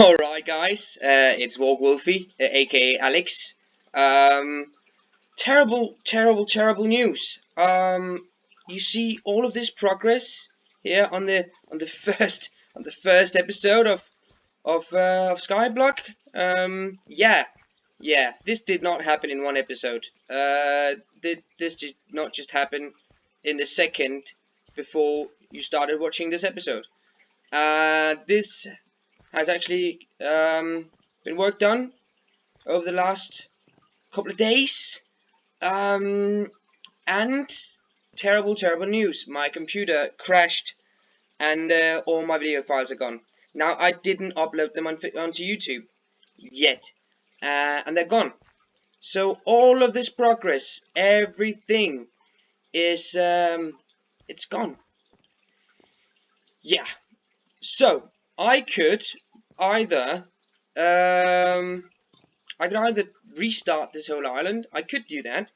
Alright guys, it's WargWolfie, aka Alex. Terrible news. You see all of this progress here on the first episode of Skyblock. Yeah, this did not happen in one episode. This did not just happen in the second before you started watching this episode. This has actually been worked on over the last couple of days, and terrible news. My computer crashed and all my video files are gone. Now, I didn't upload them onto YouTube yet, and they're gone. So all of this progress, everything is it's gone. Yeah. So I could either restart this whole island. I could do that,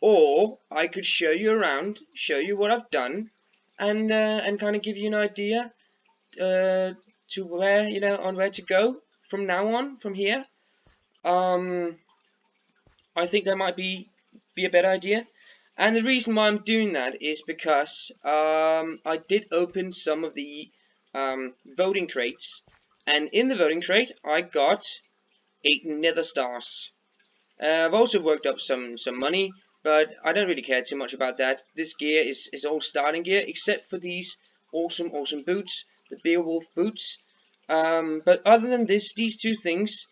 or I could show you around, show you what I've done, and kind of give you an idea to where on where to go from now on, from here. I think that might be a better idea. And the reason why I'm doing that is because I did open some of the voting crates, and in the voting crate I got 8 nether stars. I've also worked up some money, but I don't really care too much about that. This gear is all starting gear, except for these awesome boots, the Beowulf boots. But other than this, these two things,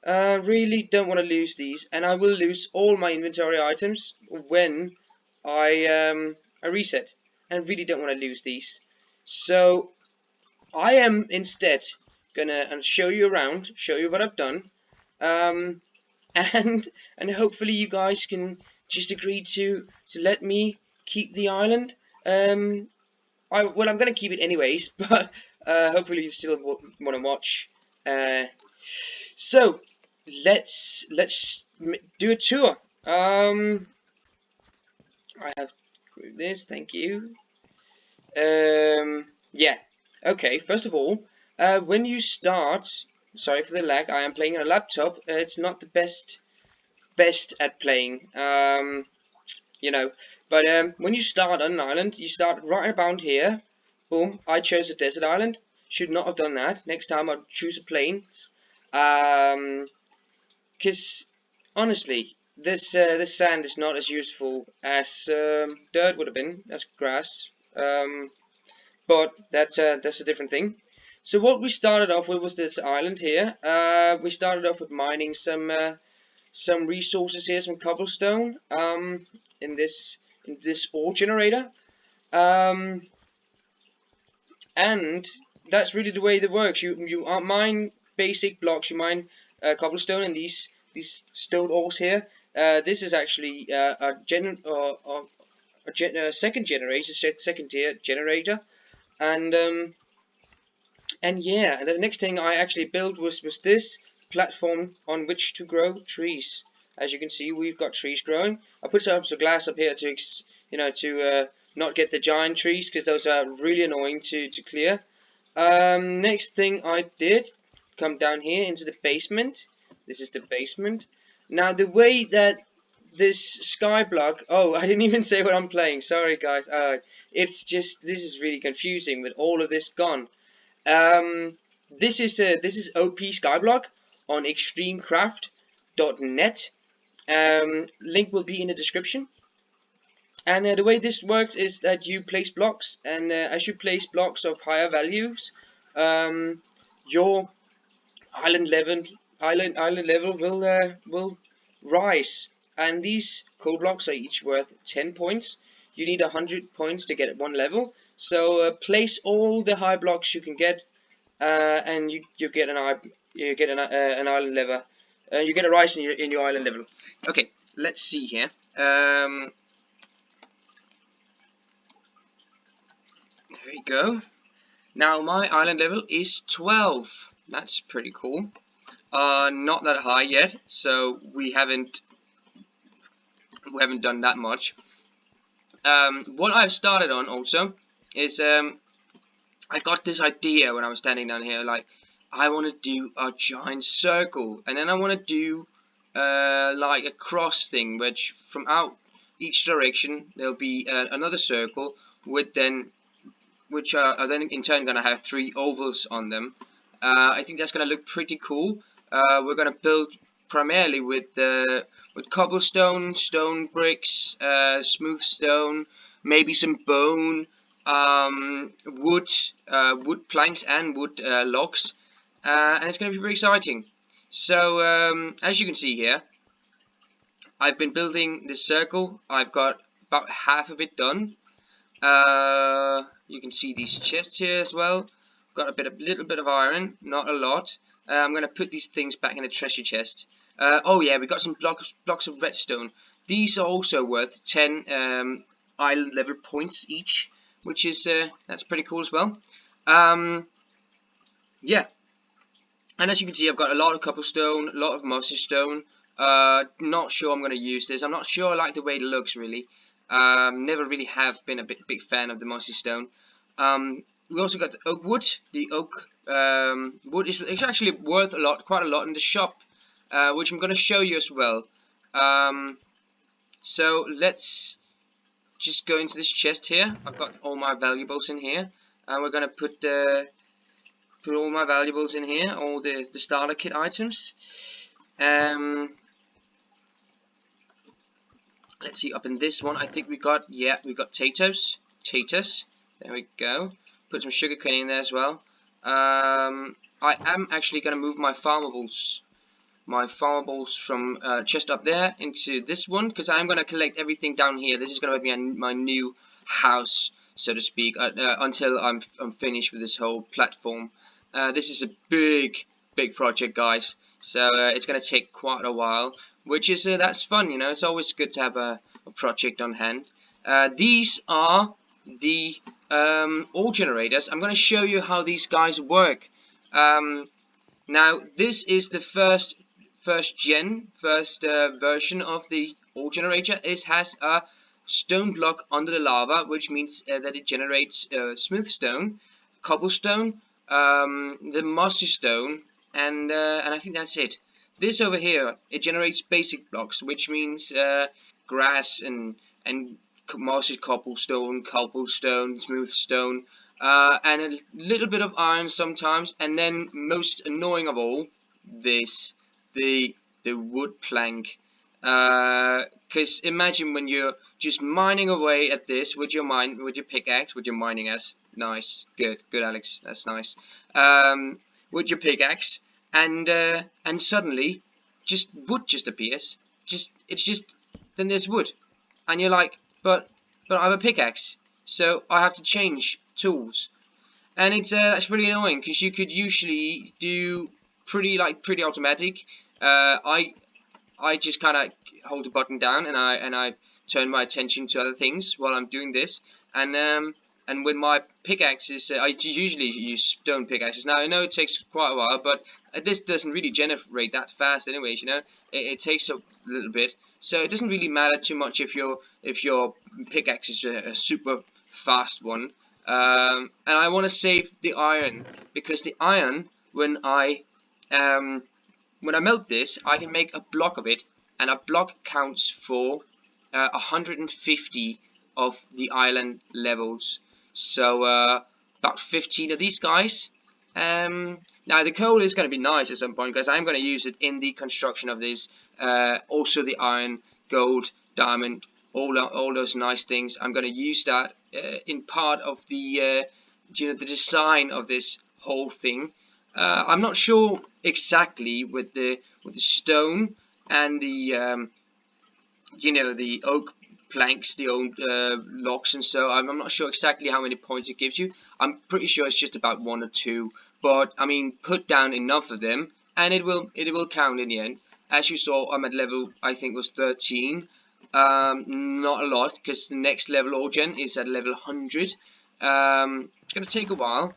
really don't want to lose these, and I will lose all my inventory items when I reset, and really don't want to lose these. So I am instead gonna show you around, show you what I've done, and hopefully you guys can just agree to let me keep the island. I'm gonna keep it anyways, but hopefully you still want to watch. So let's do a tour. I have this, thank you. Yeah, okay, first of all, when you start, sorry for the lag, I am playing on a laptop. It's not the best at playing, but when you start on an island, you start right about here. Boom, I chose a desert island. Should not have done that. Next time I'll choose a plains. Because honestly, this sand is not as useful as dirt would have been, as grass. But that's a different thing. So what we started off with was this island here. We started off with mining some resources here, some cobblestone, in this ore generator, and that's really the way that works. You mine basic blocks, you mine cobblestone, and these stone ores here. This is actually a second tier generator, and yeah. And the next thing I actually built was this platform on which to grow trees. As you can see, we've got trees growing. I put some glass up here to not get the giant trees, because those are really annoying to clear. Next thing I did, come down here into the basement. This is the basement. Now the way that this skyblock, oh, I didn't even say what I'm playing, sorry guys. It's just, this is really confusing with all of this gone. This is OpSkyBlock on Extremecraft.net. Link will be in the description. And the way this works is that you place blocks, and as you place blocks of higher values, your island level will rise. And these coal blocks are each worth 10 points. You need 100 points to get one level. So place all the high blocks you can get, and you get an island level. You get a rise in your island level. Okay, let's see here. There we go. Now my island level is 12. That's pretty cool. Not that high yet, so we haven't done that much. What I've started on also is I got this idea when I was standing down here, like, I want to do a giant circle, and then I want to do like a cross thing, which from out each direction there'll be another circle with then which are then in turn going to have 3 ovals on them. I think that's going to look pretty cool. We're going to build primarily with cobblestone, stone bricks, smooth stone, maybe some bone, wood planks and wood logs, and it's going to be very exciting. So as you can see here, I've been building this circle. I've got about half of it done. You can see these chests here as well. Got a little bit of iron, not a lot. I'm going to put these things back in the treasure chest. Oh yeah, we got some blocks of redstone. These are also worth 10 island level points each, which is that's pretty cool as well. Yeah, and as you can see, I've got a lot of cobblestone, a lot of mossy stone. Not sure I'm going to use this. I'm not sure I like the way it looks really. Never really have been a big fan of the mossy stone. We also got the oak wood. The oak wood is actually worth quite a lot in the shop, which I'm going to show you as well. So let's just go into this chest here. I've got all my valuables in here, and we're going to put all my valuables in here, all the starter kit items. Let's see, up in this one, I think we got potatoes. There we go. Put some sugar cane in there as well. I am actually going to move my farmables from just up there into this one, because I'm going to collect everything down here. This is going to be my new house, so to speak, until I'm finished with this whole platform. This is a big project, guys. So it's going to take quite a while, which is that's fun, you know. It's always good to have a project on hand. These are the ore generators. I'm going to show you how these guys work. Now this is the first version of the ore generator. It has a stone block under the lava, which means that it generates smooth stone, cobblestone, the mossy stone, and I think that's it. This over here, it generates basic blocks, which means grass and mossy cobblestone, smooth stone, and a little bit of iron sometimes, and then most annoying of all, the wood plank. Because imagine when you're just mining away at this with your pickaxe, with your mining axe. Nice, good Alex, that's nice. With your pickaxe, and suddenly wood just appears. Then there's wood, and you're like, but I have a pickaxe, so I have to change tools, and it's that's really annoying, because you could usually do pretty automatic. I just kind of hold the button down, and I turn my attention to other things while I'm doing this, and with my pickaxes, I usually use stone pickaxes. Now I know it takes quite a while, but this doesn't really generate that fast, anyways. You know, it takes a little bit, so it doesn't really matter too much if your pickaxe is a super fast one. And I want to save the iron, because the iron, when I melt this, I can make a block of it, and a block counts for 150 of the island levels. So about 15 of these guys. Now the coal is going to be nice at some point, because I'm going to use it in the construction of this. Also the iron, gold, diamond, all those nice things. I'm going to use that in part of the the design of this whole thing. I'm not sure exactly with the stone and the the oak planks, the old logs, and so I'm not sure exactly how many points it gives you. I'm pretty sure it's just about 1 or 2, but I mean, put down enough of them and it will count in the end. As you saw, I'm at level, I think was 13. Not a lot, because the next level Orgen is at level 100. It's gonna take a while.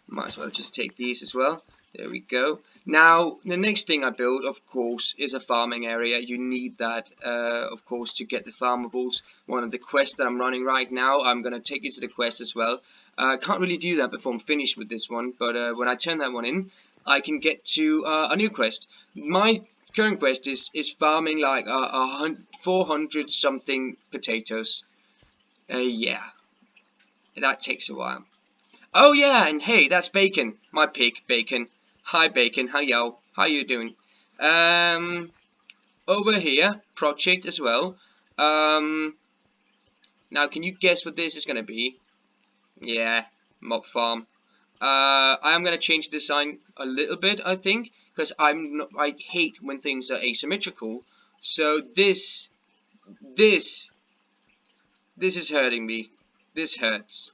Might as well just take these as well. There we go. Now, the next thing I build, of course, is a farming area. You need that, of course, to get the farmables. One of the quests that I'm running right now, I'm going to take you to the quest as well. I can't really do that before I'm finished with this one, but when I turn that one in, I can get to a new quest. My current quest is farming like 400 something potatoes. Yeah, that takes a while. Oh yeah, and hey, that's Bacon, my pig, Bacon. Hi Bacon, how you doing? Over here, project as well. Now can you guess what this is gonna be? Yeah, mob farm. I am gonna change the design a little bit, I think, because I hate when things are asymmetrical. So this is hurting me. This hurts.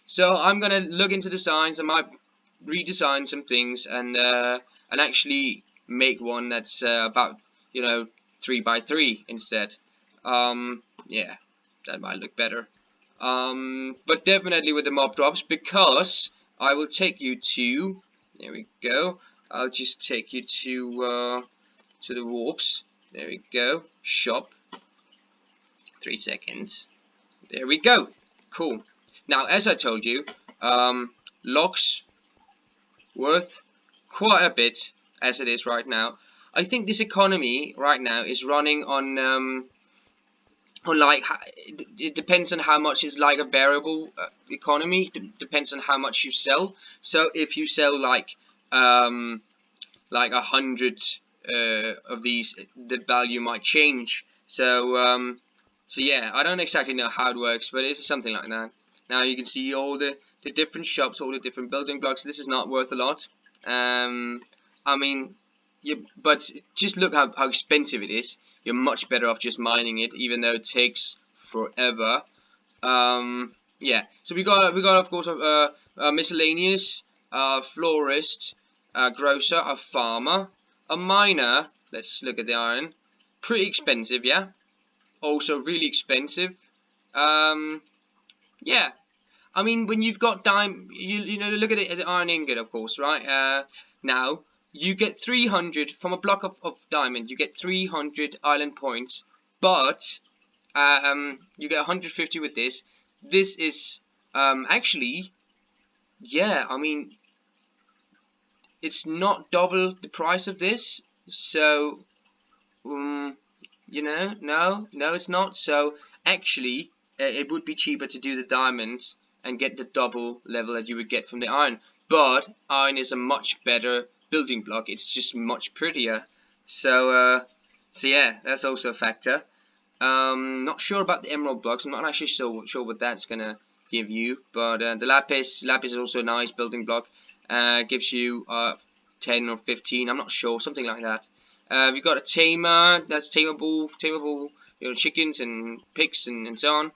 So I'm gonna look into designs. I might redesign some things and actually make one that's about 3 by 3 instead. Yeah, that might look better. But definitely with the mob drops, because I will take you to. There we go. I'll just take you to the warps. There we go. Shop. 3 seconds. There we go. Cool. Now, as I told you, locks worth quite a bit as it is right now. I think this economy right now is running on like, it depends on how much is like a variable economy. Depends on how much you sell. So if you sell like 100 of these, the value might change. So yeah, I don't exactly know how it works, but it's something like that. Now you can see all the different shops, all the different building blocks. This is not worth a lot. I mean, but just look how expensive it is. You're much better off just mining it, even though it takes forever. Yeah. So we got of course a miscellaneous, florist, a grocer, a farmer, a miner. Let's look at the iron. Pretty expensive, yeah. Also really expensive. Yeah. I mean, when you've got you know, look at it, the iron ingot, of course, right? Now you get 300 from a block of diamond. You get 300 island points, but you get 150 with this. This is actually, yeah. I mean, it's not double the price of this, so you know, no, it's not. So actually, it would be cheaper to do the diamonds and get the double level that you would get from the iron. But iron is a much better building block. It's just much prettier. So yeah, that's also a factor. Not sure about the emerald blocks. I'm not actually sure what that's gonna give you. But the lapis is also a nice building block. Gives you 10 or 15. I'm not sure, something like that. We've got a tamer. That's tameable, chickens and pigs and so on.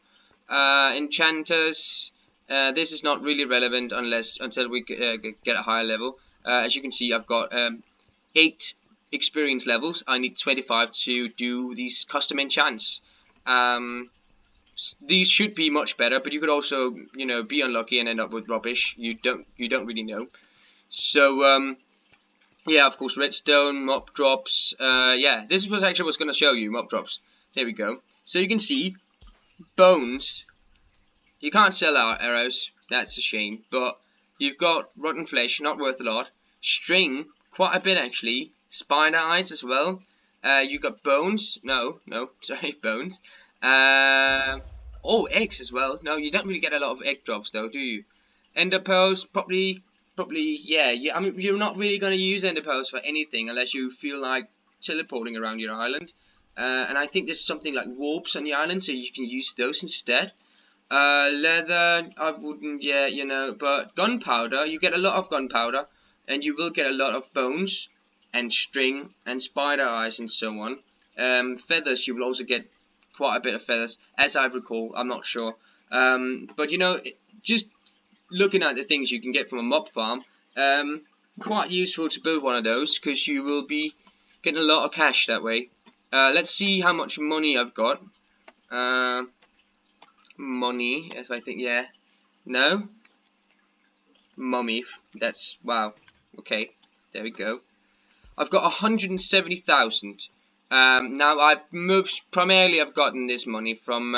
Enchanters. This is not really relevant until we get a higher level. As you can see, I've got 8 experience levels. I need 25 to do these custom enchants. These should be much better, but you could also, be unlucky and end up with rubbish. You don't really know. So yeah, of course, redstone, mob drops. Yeah, this was actually what's going to show you mob drops. There we go. So you can see bones. You can't sell our arrows. That's a shame. But you've got rotten flesh, not worth a lot. String, quite a bit actually. Spider eyes as well. You got bones. No, sorry, bones. Oh, eggs as well. No, you don't really get a lot of egg drops though, do you? Ender pearls, probably, yeah. I mean, you're not really going to use ender pearls for anything unless you feel like teleporting around your island. And I think there's something like warps on the island, so you can use those instead. Leather, I wouldn't, yeah, but gunpowder, you get a lot of gunpowder, and you will get a lot of bones, and string, and spider eyes, and so on. Feathers, you will also get quite a bit of feathers, as I recall, I'm not sure. But just looking at the things you can get from a mob farm, quite useful to build one of those, because you will be getting a lot of cash that way. Let's see how much money I've got. Money, if I think, yeah. No? Mummy, that's, wow. Okay, there we go. I've got 170,000. Now primarily I've gotten this money from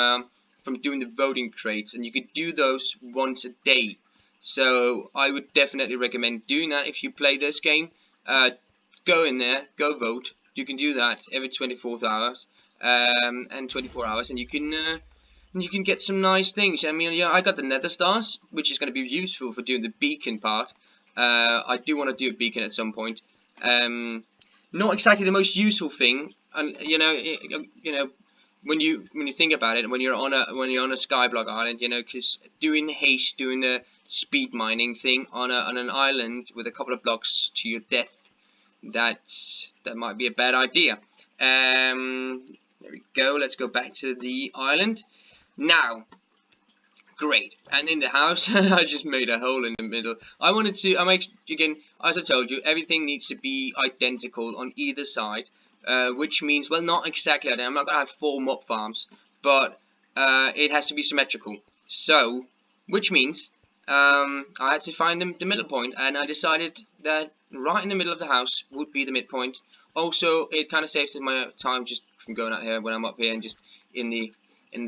doing the voting crates, and you could do those once a day. So I would definitely recommend doing that if you play this game. go in there, go vote. You can do that every 24 hours, and 24 hours, and you can get some nice things. I mean, yeah, I got the nether stars, which is going to be useful for doing the beacon part. I do want to do a beacon at some point. Not exactly the most useful thing, and you know, when you think about it, when you're on a skyblock island, you know, because doing haste, doing the speed mining thing on an island with a couple of blocks to your death, that might be a bad idea. There we go. Let's go back to the island now. Great. And in the house, I just made a hole in the middle. I make, again, as I told you, everything needs to be identical on either side, which means, well, not exactly identical. I'm not gonna have 4 mob farms, but it has to be symmetrical. So, which means I had to find the middle point, and I decided that right in the middle of the house would be the midpoint. Also, it kind of saves my time just from going out here when I'm up here and just in the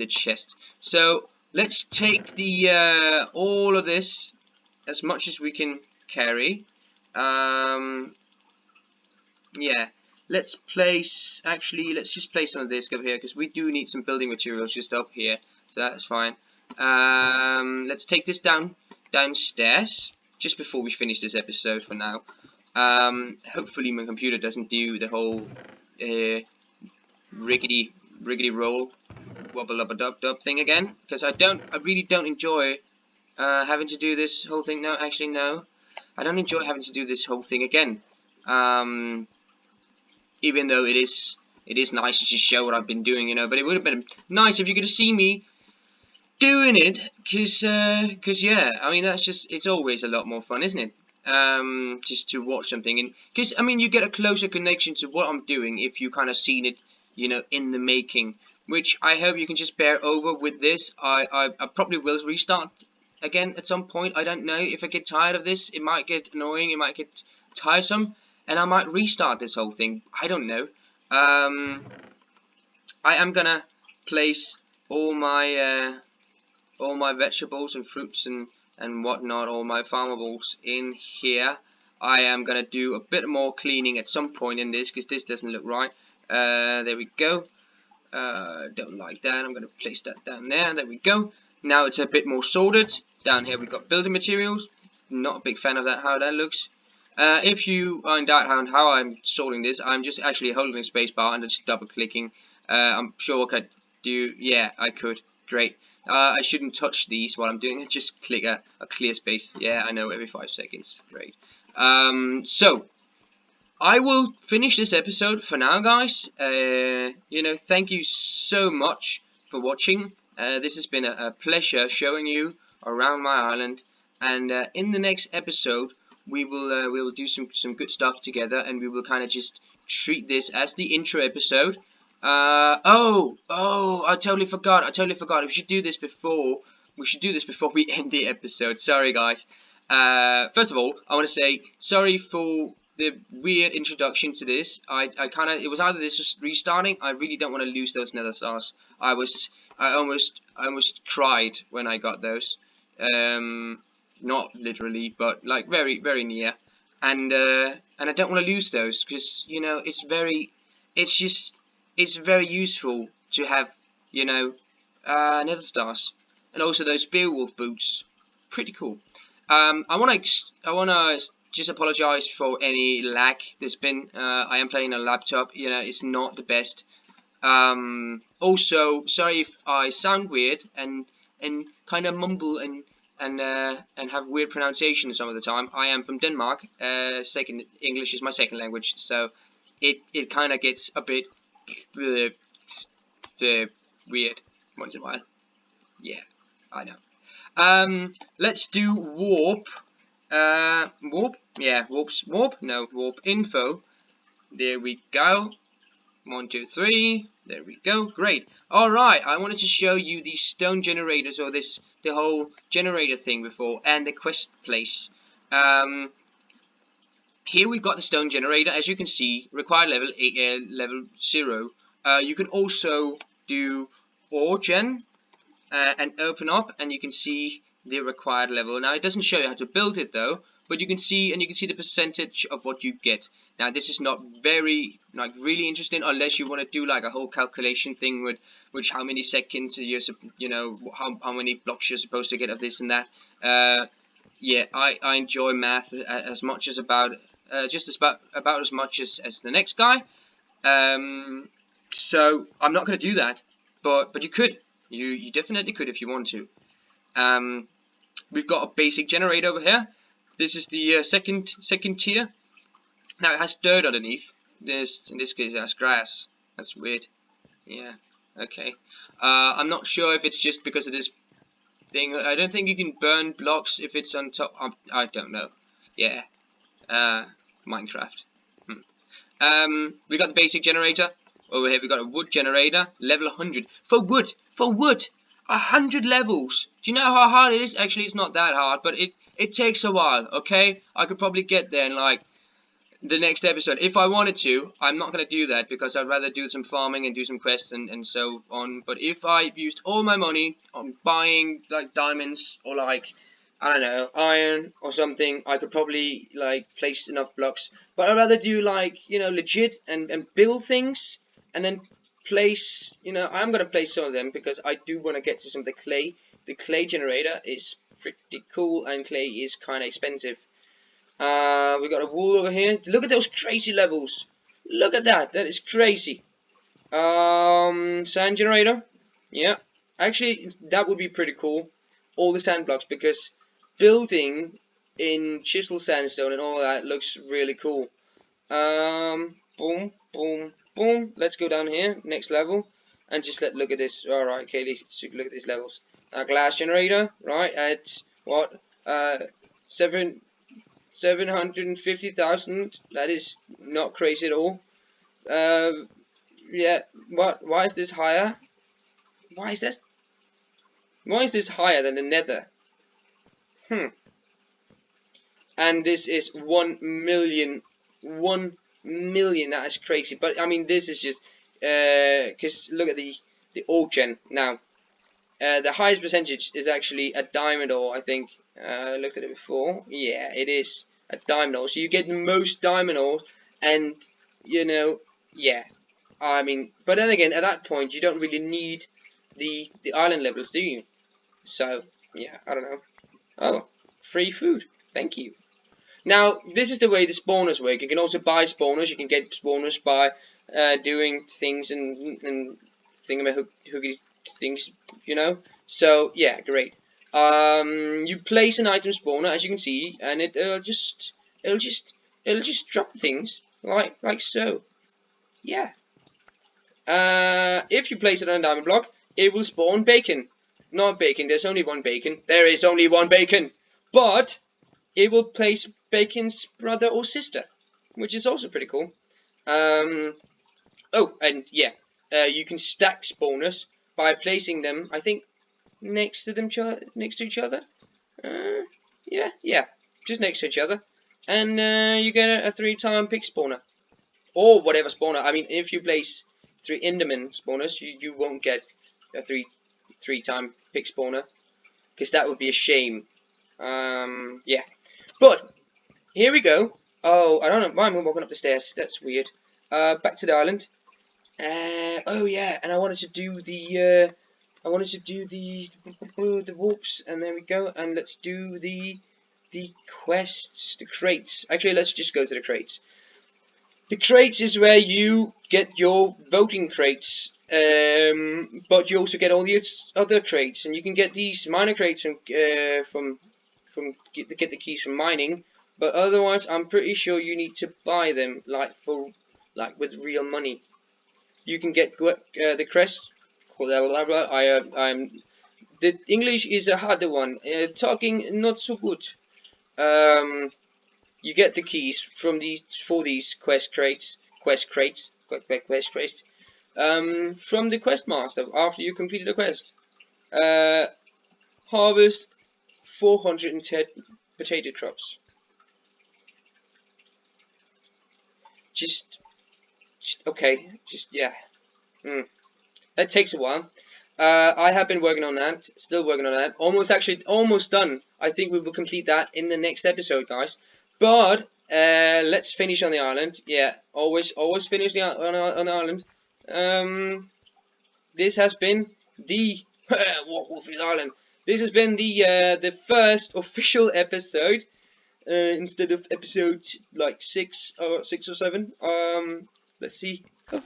chest. So let's take the all of this, as much as we can carry. Yeah, let's just place some of this over here, because we do need some building materials just up here, so that's fine. Let's take this downstairs just before we finish this episode for now. Hopefully my computer doesn't do the whole rickety roll wobble up a dub thing again, because I really don't enjoy having to do this whole thing. No, actually no, I don't enjoy having to do this whole thing again. Even though it is nice to just show what I've been doing, you know, but it would have been nice if you could have seen me doing it, cause yeah, I mean, it's always a lot more fun, isn't it? Just to watch something, and because I mean, you get a closer connection to what I'm doing if you kind of seen it, you know, in the making. Which I hope you can just bear over with this. I probably will restart again at some point. I don't know, if I get tired of this, it might get annoying, it might get tiresome, and I might restart this whole thing. I don't know. I am gonna place all my vegetables and fruits and whatnot, all my farmables in here. I am gonna do a bit more cleaning at some point in this, because this doesn't look right. There we go. Don't like that. I'm gonna place that down there. There we go. Now it's a bit more sorted. Down here we've got building materials. Not a big fan of that, how that looks. If you are in doubt on how I'm sorting this, I'm just actually holding the space bar and just double clicking. I'm sure I could do, yeah, I could. Great. I shouldn't touch these while I'm doing it. Just click a clear space. Yeah, I know, every 5 seconds. Great. So I will finish this episode for now, guys. You know, thank you so much for watching. This has been a pleasure showing you around my island, and in the next episode we will do some good stuff together, and we will kind of just treat this as the intro episode. Oh, I totally forgot. We should do this before we end the episode. Sorry, guys. First of all, I want to say sorry for the weird introduction to this. It was either this was restarting. I really don't want to lose those nether stars. I almost cried when I got those. Not literally, but like very, very near. And I don't want to lose those, because, you know, it's very useful to have, you know, nether stars, and also those Beowulf boots. Pretty cool. I wanna just apologize for any lag there's been. I am playing on a laptop, you know, it's not the best. Also, sorry if I sound weird and kind of mumble and have weird pronunciation some of the time. I am from Denmark. English is my second language, so it kind of gets a bit weird once in a while. Yeah, I know. Let's do warp. Warp? Yeah, warp info. There we go. 1, 2, 3. There we go. Great. Alright, I wanted to show you the stone generators, or the whole generator thing before, and the quest place. Here we've got the stone generator. As you can see, required level 0. You can also do ore gen and open up, and you can see the required level. Now it doesn't show you how to build it though, but you can see the percentage of what you get. Now this is not very really interesting unless you want to do like a whole calculation thing with which how many seconds you're how many blocks you're supposed to get of this and that. Yeah, I enjoy math as much as about as much as the next guy. So I'm not going to do that, but you could. You definitely could if you want to. We've got a basic generator over here. This is the second tier. Now it has dirt underneath. In this case it has grass. That's weird. Yeah. Okay. I'm not sure if it's just because of this thing. I don't think you can burn blocks if it's on top. I don't know. Yeah. Minecraft. We got the basic generator. Over here we got a wood generator, level 100. For wood! 100 levels! Do you know how hard it is? Actually, it's not that hard, but it takes a while, okay? I could probably get there in, like, the next episode. If I wanted to, I'm not going to do that, because I'd rather do some farming and do some quests and so on. But if I used all my money on buying, like, diamonds, or, like, I don't know, iron or something, I could probably, like, place enough blocks. But I'd rather do, like, you know, legit and build things. And then place, you know, I'm going to place some of them because I do want to get to some of the clay. The clay generator is pretty cool and clay is kind of expensive. We got a wall over here. Look at those crazy levels. Look at that. That is crazy. Sand generator. Yeah. Actually, that would be pretty cool. All the sand blocks, because building in chisel sandstone and all that looks really cool. Boom, boom. Boom, let's go down here, next level, and just look at this. Alright, okay, let's look at these levels. Glass generator, right, at what? 750,000. That is not crazy at all. Yeah, why is this higher? Why is this higher than the nether? And this is 1 million. 1 million, that is crazy. But I mean, this is just because look at the ore gen now. The highest percentage is actually a diamond ore, I think. I looked at it before. Yeah, it is a diamond ore. So you get the most diamond ores, and you know, yeah. I mean, but then again, at that point, you don't really need the island levels, do you? So yeah, I don't know. Oh, free food. Thank you. Now, this is the way the spawners work. You can also buy spawners. You can get spawners by doing things and thingamahooky things, you know. So yeah, great. You place an item spawner, as you can see, and it'll just drop things like so. Yeah. If you place it on a diamond block, it will spawn bacon. Not bacon. There's only one bacon. There is only one bacon, but it will place bacon's brother or sister, which is also pretty cool. Oh, and yeah, you can stack spawners by placing them, I think, next to each other. Yeah, just next to each other, and you get a 3-time pick spawner, or whatever spawner. I mean, if you place 3 Enderman spawners, you won't get a 3-time pick spawner, because that would be a shame. Yeah. But here we go. Oh, I don't know why I'm walking up the stairs. That's weird. Back to the island. Oh yeah, and I wanted to do the warps, and there we go. And let's do the quests, the crates. Actually, let's just go to the crates. The crates is where you get your voting crates, but you also get all the other crates, and you can get these minor crates from get the keys from mining. But otherwise, I'm pretty sure you need to buy them, with real money. You can get the crest. The English is a harder one. Talking not so good. You get the keys from these quest crates. From the quest master after you complete the quest. Harvest 410 potato crops. Yeah. That takes a while. I have been working on that, still working on that. Almost done. I think we will complete that in the next episode, guys. But let's finish on the island. Yeah, always finish on the island. This has been the WargWolfie Island. This has been the first official episode instead of episode like 6 or 7. Let's see. Oh.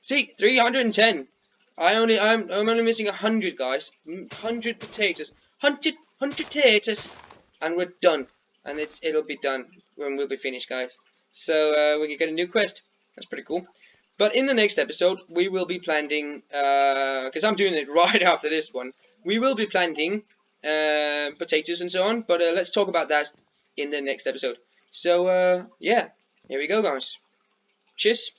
See, 310. I'm only missing 100, guys. 100 potatoes. 100 potatoes, and we're done. And it'll be done when we'll be finished, guys. So we can get a new quest. That's pretty cool. But in the next episode, we will be planting, because I'm doing it right after this one, we will be planting potatoes and so on, but let's talk about that in the next episode. So, yeah, here we go, guys. Cheers.